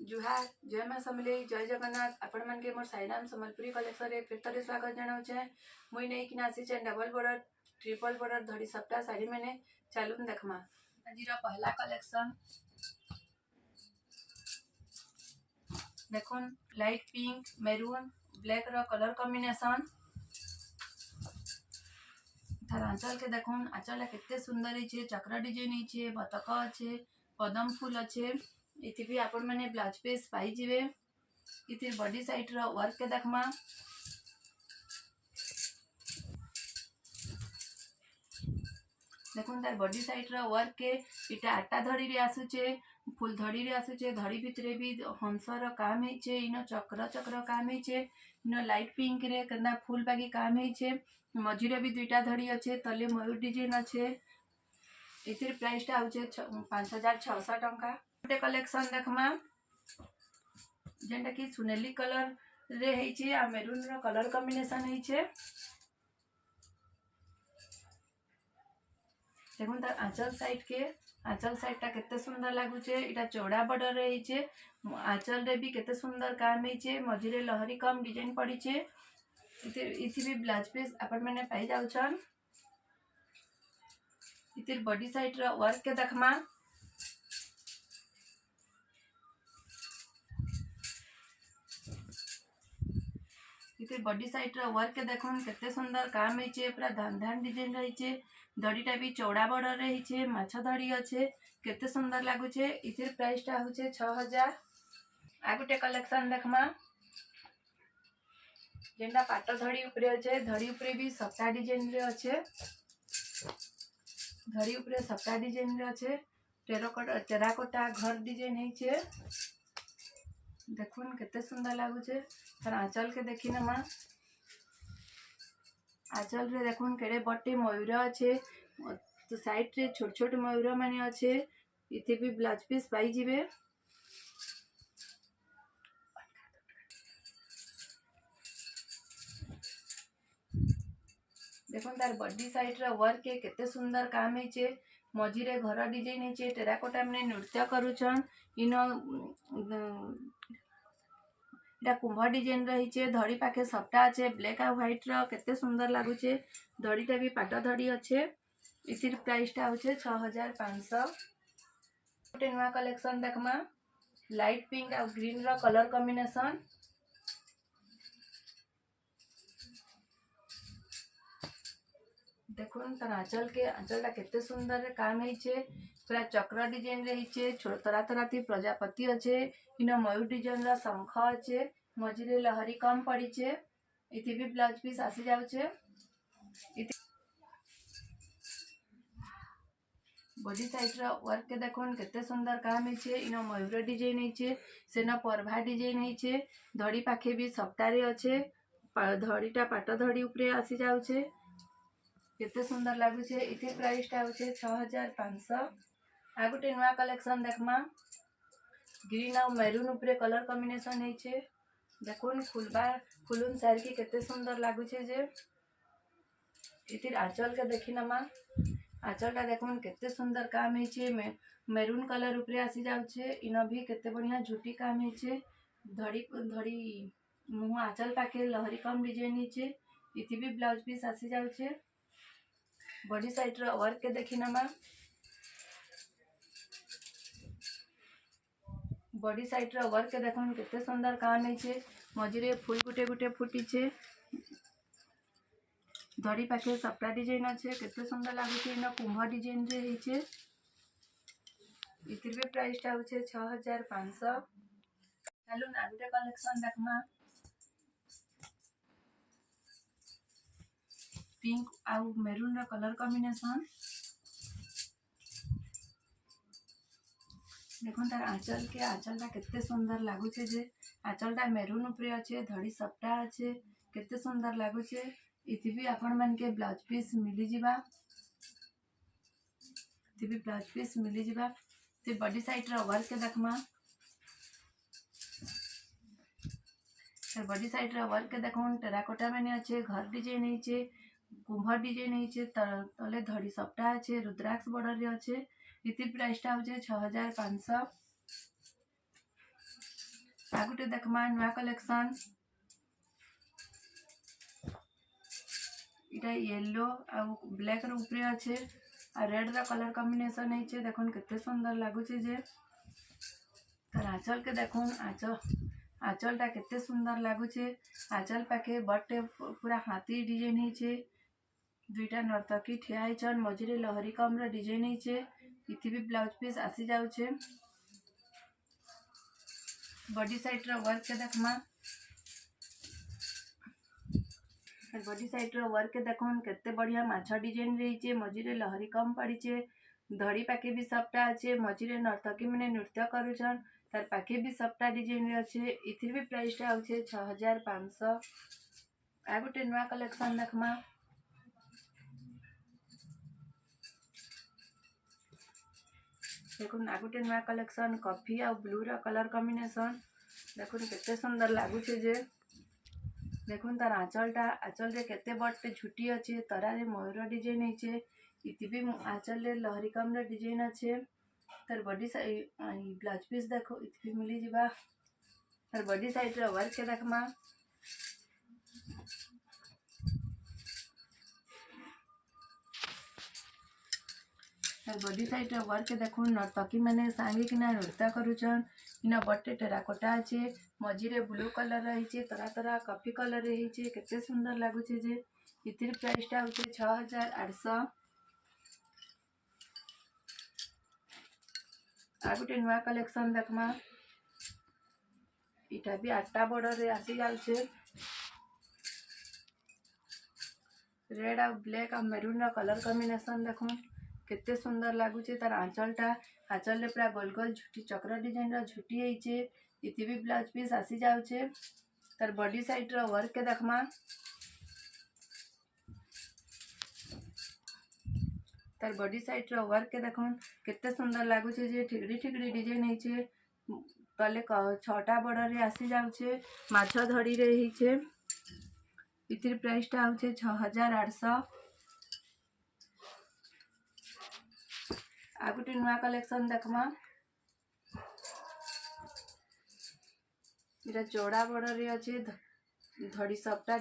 जुहार जय माँ समलेई जय जगन्नाथ आपण मन के मोर साईराम संबलपुरी कलेक्शन रे फिर थरे स्वागत जनाऊे। मुई नहीं कि आसी डबल बॉर्डर ट्रिपल बॉर्डर धड़ी सप्ताह साड़ी मैंने चालू देखमा। आज पहला कलेक्शन देखुन लाइट पिंक मेरून ब्लैक रो कलर कॉम्बिनेशन। तार आंचल के देखुन आंचल केते सुंदर है, चक्र डिजाइन है, बतक अच्छे, पदम फूल अच्छे। इति भी आपण मैंने ब्लाउज पीस पाई जिवे। इति बॉडी साइड रो वर्क के देखमा। देखुन तार बॉडी साइड रो वर्क के इटा आटा धड़ी रे आसुचे, फुल धड़ी रे आसुचे। धड़ी भितरे भी हंसर काम है, इन चक्र चक्र काम है, इन लाइट पिंक रे केना फुल बागी काम है। मझिरे भी दुईटा धड़ी अच्छे, तले मयूर डिजाइन अच्छे। इतिर प्राइस टा होचे 5600 टंका। गोटे कलेक्शन देखमा जेंटा कि सुनेली कलर रे हेचे आ मेरून रो कलर कॉम्बिनेशन हेचे। देखुन तार आंचल साइड टा केते सुंदर लागुचे। इटा चौड़ा बॉर्डर रे हेचे, आंचल रे भी केते सुंदर काम हेचे। मझिरे लहरी कम डिजाइन पड़ीचे। इति भी ब्लाउज पीस आपण मैंने पाई जाउछन। इतिर बॉडी साइड रो वर्क के देखमा। इतिर बॉडी साइड रो वर्क के देखुन केते सुंदर काम हेचे, पूरा धान धान डिजाइन रहिचे। धड़ीटा भी चौड़ा बॉर्डर रहिचे, माछ धड़ी अच्छे, केते सुंदर लागुचे। इतिर प्राइस टा होचे 6000। आ गुटे कलेक्शन देखमा जेंटा पाट धड़ी ऊपर अच्छे। धड़ी ऊपर भी सप्ता डिजाइन रे अच्छे, धड़ी ऊपर सप्ता डिजाइन रे अच्छे। टेराकोटा घर डिजाइन हेचे। देखुन केते सुंदर लागुचे। तार आंचल के देखी ना माँ, आंचल रे देखुन केड़े बटे मयूर अच्छे, तो साइड रे छोट छोट मयूर माने अच्छे। इथे भी ब्लाउज पीस पाई जिवे। देखुन तार बॉडी साइड रो वर्क के केते सुंदर काम हेचे। मझिरे घर डिजाइन हेचे, टेराकोटा माने नृत्य करूछन। इनो इटा कुंभ डिजाइन रही। धड़ी पाखे सप्ता अच्छे, ब्लैक आ व्हाइट रो केते सुंदर लागुचे। धड़ीटा भी पाट धड़ी अच्छे। इतिर प्राइस टा होचे 6500। गोटे नुआ कलेक्शन देखमा लाइट पिंक आ ग्रीन रो कलर कॉम्बिनेशन। देखुन तार आंचल टा केते सुंदर काम हेचे, पूरा चक्र डिजाइन रहिचे। तरह तरह ती प्रजापति अच्छे, इन मयूर डिजाइन रा शंख अच्छे। मझिरे लहरी कम पड़ीचे। इति भी ब्लाउज पीस आसी जाउचे। बॉडी साइड रा वर्क के देखुन केते सुंदर काम हेचे। इन मयूर डिजाइन हेचे, सेना परभा डिजाइन हेचे। धड़ी पाखे भी सप्तारे अच्छे, धड़ीटा पाट धड़ी ऊपर आसी जाउचे। केते सुंदर लागुचे। इति प्राइस टा होचे 6500। आ गुटे नुआ कलेक्शन देखमा ग्रीन आ मेरून ऊपर कलर कॉम्बिनेशन हेचे। देखुन फुलुन साइड की केते सुंदर लागुचे जे। इतिर आंचल के देखी नमा, आंचल टा देखुन केते सुंदर काम हेचे। मेरून कलर ऊपर आसी जाउचे। इन भी केते बढ़िया झूटी काम हेचे। धड़ी मुह आंचल पाखे लहरी कम डिजाइन हेचे। इति भी ब्लाउज पीस आसी जाउचे। बॉडी साइड रो वर्क के देखी नमा, बॉडी साइड रो वर्क के देखुन केते सुंदर काम हेचे। मझिरे फुल गुटे गुटे फुटीचे। धड़ी पाखे सप्ता डिजाइन अच्छे, केते सुंदर लागुचे। इन कुंभ डिजाइन रे हेचे। इतिर भी प्राइस टा होचे 6500। चलो ना गुटे कलेक्शन देखमा पिंक आ मेरून रो कलर कॉम्बिनेशन। देखुन तार आंचल टा केते सुंदर लागुचे जे। आंचल टा मेरून ऊपर अच्छे, धड़ी सप्ता अच्छे, केते सुंदर लागुचे। इति भी आपण मन के ब्लाउज पीस मिली जिबा। इति भी ब्लाउज पीस मिली जिबा। ते बॉडी साइड रो वर्क के देखमा, ते बॉडी साइड रो वर्क के देखुन टेराकोटा माने अच्छे। घर डिजाइन हेचे, कुंभ डिजाइन हेचे। तले धड़ी सप्ता अच्छे, रुद्राक्ष बॉर्डर रे अच्छे। इति प्राइस टा होचे 6500। आ गुटे देखमा नुआ कलेक्शन इटा येलो आ ब्लैक रो ऊपर अच्छे आ रेड रा कलर कॉम्बिनेशन है देखुन केते सुंदर लगुचे जे तार आंचल के देखुन आंचलटा केते सुंदर लगुचे आंचल पाखे बटे पूरा हाथी डिजाइन है दुईटा नर्तकी ठिया होइछन मझिरे लहरी कम डिजाइन है इथि भी ब्लाउज पीस आसी जाउछे बॉडी साइड रो वर्क के देखमा बॉडी साइड रो वर्क के देखुन केते बढ़िया माछा डिजाइन रही मझिरे लहरी कम पड़ी धड़ी पाखे भी सबटा अच्छे मझिरे नर्तकी मैंने नृत्य करुछन तार पाखे भी सबटा डिजाइन अच्छे इथिर भी प्राइस होचे 6500। आ गुटे नुआ कलेक्शन देखमा देखुन आ गुटे नुआ कलेक्शन कॉफी आ ब्लू रा कलर कॉम्बिनेशन देखुन केते सुंदर लगुचे जे देखुन तार आंचल रे केते बड़टे झुटी अच्छे तरा रे मयूर डिजाइन है इति भी आंचल रे लहरी कम रे डिजाइन अच्छे तार बॉडी साइड ब्लाउज पीस देखो इति भी मिली जिबा तार बॉडी साइड रे वर्क के देखमा बॉडी साइड रे वर्क देखुन नर्तकी मैंने सांगे किना नृत्य करुछन इना बटे टेराकोटा अच्छे मझिरे ब्लू कलर रही तरह तरह कॉफी कलर रही केते सुंदर लगुचे जे इतिर प्राइस टा होचे 6800। आ गुटे नुआ कलेक्शन देखमा इटा भी 8टा बॉर्डर रे आसी जाउछे रेड आ ब्लैक आ मेरून कलर कॉम्बिनेशन देखुन केते सुंदर लगुचे तार आंचल रे पूरा गोल गोल झुटी चक्र डिजाइन रा झुटी है इति भी ब्लाउज पीस आसी जाउछे तार बॉडी साइड रो वर्क के देखमा तार बॉडी साइड रो वर्क के देखुन केते सुंदर लगुचे जे ठिगड़ी ठिगड़ी डिजाइन है तले 6टा बॉर्डर रे आसी जाउछे माछा धड़ी रे हिचे इतिर प्राइस टा होचे 6800। आ गुटे नुआ कलेक्शन देखमा इरा चौड़ा बॉर्डर रे अच्छे धड़ी सबटा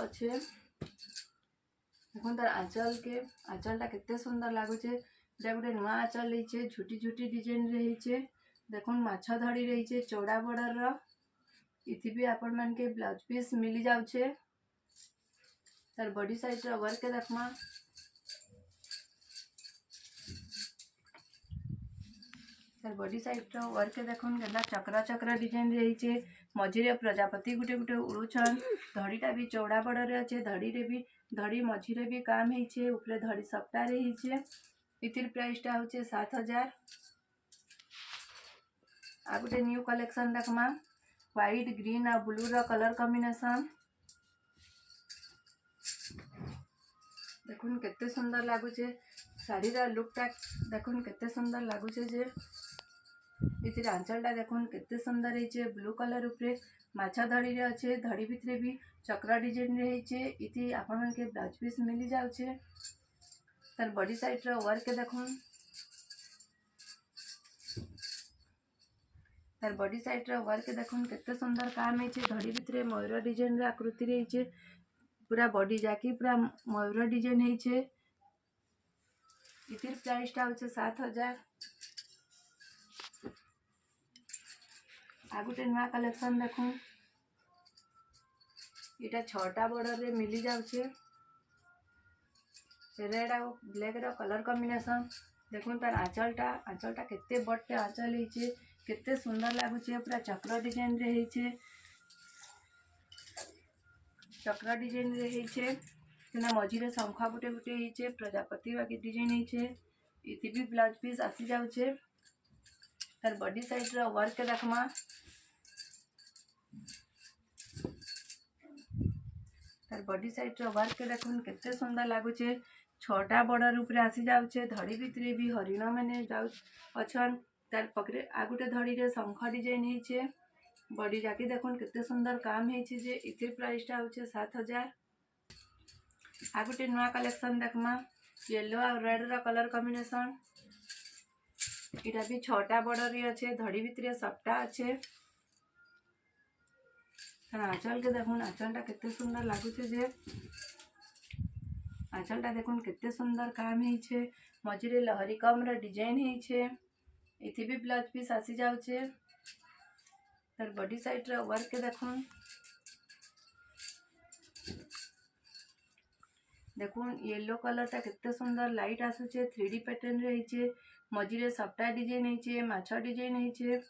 अच्छे देखुन तार आंचलटा केते सुंदर लगुचे इरा गुटे नुआ आंचल रही झुटी झुटी डिजाइन रही देखुन माछा धड़ी रही चौड़ा बॉर्डर रो इति भी आपण मान के ब्लाउज पीस मिली जाउछे तार बॉडी साइड रो वर्क के देखमा तार बॉडी साइड रो वर्क के देखुन केला चक्र चक्र डिजाइन रही मझिरे प्रजापति गुटे गुटे उड़ुछन धड़ीटा भी चौड़ा बॉर्डर रे अच्छे धड़ी मझिरे भी काम है ऊपर धड़ी सबटा रही इतिर प्राइस टा होचे 7000। आ गुटे न्यू कलेक्शन देखमा व्हाइट ग्रीन आ ब्लू रो कलर कॉम्बिनेशन देखुन केते सुंदर लगुचे साड़ी रा लुकटा देखुन केते सुंदर लगुचे जे इतिर आंचलटा देखुन केते सुंदर है ब्लू कलर ऊपर माछा धड़ी रे अच्छे धड़ी भितरे भी चक्र डिजाइन रही इति आपण मन के ब्लाउज पीस मिली जाउछे तार बॉडी साइड रो वर्क देखुन तार बॉडी साइड रो वर्क देखुन केते सुंदर काम है धड़ी भितरे मयूर डिजाइन रा आकृति रही पूरा बॉडी जाकी पूरा मयूर डिजाइन है इतिर प्राइस टा होचे 7000। आ गुटे नुआ कलेक्शन देखुन इटा 6टा बॉर्डर रे मिली जाउछे रेड आ ब्लैक रो कलर कॉम्बिनेशन देखुन तार आंचलटा केते बड़टे आंचल है केते सुंदर लगुचे पूरा चक्र डिजाइन रही चक्र डिजाइन रही मझिरे शंखा गुटे गुटे है प्रजापति बाकी डिजाइन है इति भी ब्लाउज पीस आसी जाउछे तार बॉडी साइड रो वर्क देखमा तार बॉडी साइड रो वर्क देखुन केते सुंदर लगुचे 6टा बॉर्डर ऊपर आसी जाउछे धड़ी भितरे भी हरिण माने जाउ अछन तार पकरे आ गुटे धड़ी रे शंख डिजाइन है बॉडी जाकी देखुन केते सुंदर काम है जे इतिर प्राइस टा होचे 7000। आ गुटे नुआ कलेक्शन देखमा येलो आ रेड रो कलर कॉम्बिनेशन इटा भी 6टा बॉर्डर रे अच्छे धड़ी भितरे सबटा अच्छे आंचल के देखुन आंचलटा केते सुंदर लागुचे जे आंचलटा देखुन केते सुंदर काम हेइछे मझिरे लहरी कम रा डिजाइन हेइछे इथि भी ब्लाउज पीस आसी जाउछे तर बॉडी साइड रे वर्क के देखुन देखुन येलो कलर टा केते सुंदर लाइट आसुचे 3D पैटर्न रे हेइछे मझिरे सप्टा डिजाइन हेइछे माछा डिजाइन हेइछे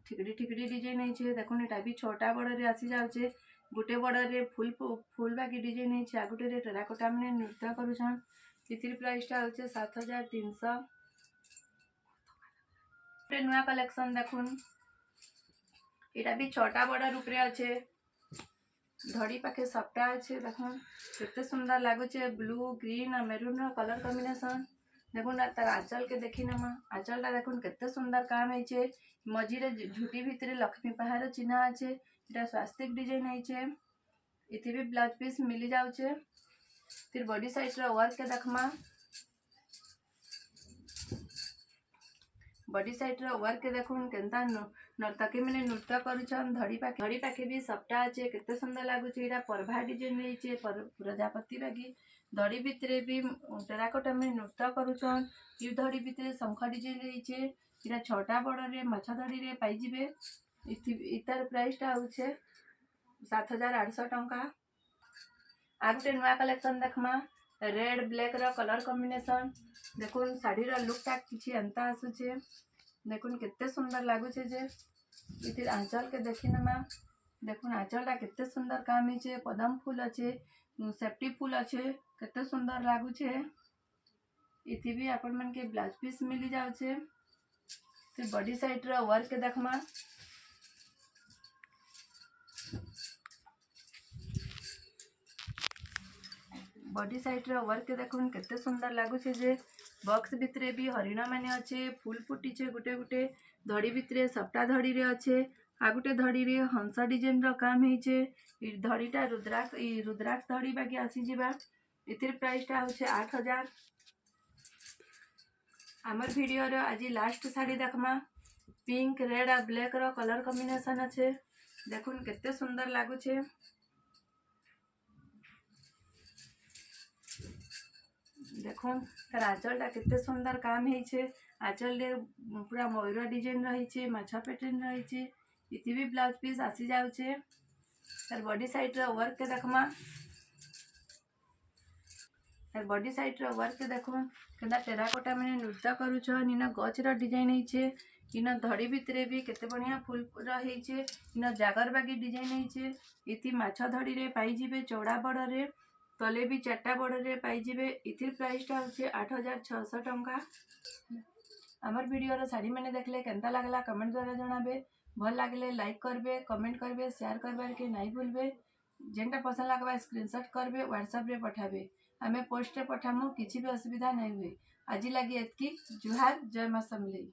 ठिकड़ी डिजाइन हेइछे देखुन एटा भी छोटा बड़ रे आसी जाउछे गुटे बड़ रे फुल बाकी डिजाइन हेइछे आगुटे रे टेराकोटा माने नृत्य करूछन इतिर प्राइस टा होचे 7300 पे नया कलेक्शन देखुन एटा भी छोटा बड़ रूप रे अच्छे धड़ी पाखे सप्टा अच्छे देखुन केते सुंदर लागुचे ब्लू ग्रीन और मेरून कलर कॉम्बिनेशन देखुन तार आंचल के देखी नमा आंचलटा देखुन केते सुंदर काम हेइछे मझिरे झुटी भितरे लक्ष्मी पहाड़ चिन्ह अच्छे एटा स्वास्तिक डिजाइन हेइछे इति भी ब्लाउज पीस मिली जाउछे फिर बॉडी साइड रे वर्क के देखमा बॉडी साइड रे वर्क के देखुन केनता नर्तकी माने नृत्य करूछन धड़ी पाखे भी सप्टा अच्छे केते सुंदर लागुचे एटा परभा डिजाइन हेइछे प्रजापति बागी धड़ी भितरे भी टेराकोटा में नृत्य करूछन ई धड़ी भितरे शंख डिजाइन हेइछे एटा छोटा बड़ रे माछा धड़ी रे पाई जिवे इतार प्राइस टा होचे 7800 टंका आगुटे नया कलेक्शन देखमा रेड ब्लैक रो कलर कॉम्बिनेशन देखुन साड़ी रो लुक टा किछि अंता आसुचे देखुन केते सुंदर लागुचे जे इतिर आंचल के देखि नमा देखुन आंचल टा केते सुंदर काम हेइछे पदम फूल अच्छे सेफ्टी फूल अच्छे केते सुंदर लागुचे इति भी आपण मन के ब्लाउज पीस मिली जाउछे फिर बॉडी साइड रो वर्क के देखमा बॉडी साइड रो वर्क के देखुन केते सुंदर लागुचे जे बॉक्स भितरे भी हरिण माने अच्छे फूल फुटीचे गुटे गुटे धड़ी भितरे सप्ता धड़ी रे अच्छे आगुटे धड़ी रे हंस डिजाइन रो काम हेइछे ई धड़ीटा रुद्राक्ष धड़ी बाकी आसी जिबा इतिर प्राइस टा होचे 8000 आमर वीडियो रो आज लास्ट साड़ी देखमा पिंक रेड और ब्लैक रो कलर कॉम्बिनेशन अच्छे देखुन केते सुंदर लागुचे देखुन तार आंचलटा केते सुंदर काम हेइछे आंचल रे पूरा मयूर डिजाइन रहिछे माछा पैटर्न रहिछे इति भी ब्लाउज पीस आसी जाउछे तार बॉडी साइड रो वर्क के देखमा तार बॉडी साइड रो वर्क के देखुन केना टेराकोटा माने नृत्य करूछन इना गछ रो डिजाइन हेइछे इना धड़ी भितरे भी केते बढ़िया फूल रो हेइछे इना जागर बागी डिजाइन हेइछे इति माछा धड़ी रे पाई जिवे चौड़ा बड़ रे तले भी 4टा बड़ रे पाई जिवे इथिर प्राइस टा होचे 8600 टंका आमर वीडियो रो साड़ी माने देखले केनता लागला कमेंट द्वारा जणाबे भल लागले लाइक करबे कमेंट करबे शेयर करबार के नहीं भूलबे जेनटा पसंद लागबा स्क्रीनशॉट करबे व्हाट्सएप रे पठाबे आमे पोस्ट रे पठामु किछि भी असुविधा नहीं हुए आज लगी एतकी जुहार जय मां समलेई।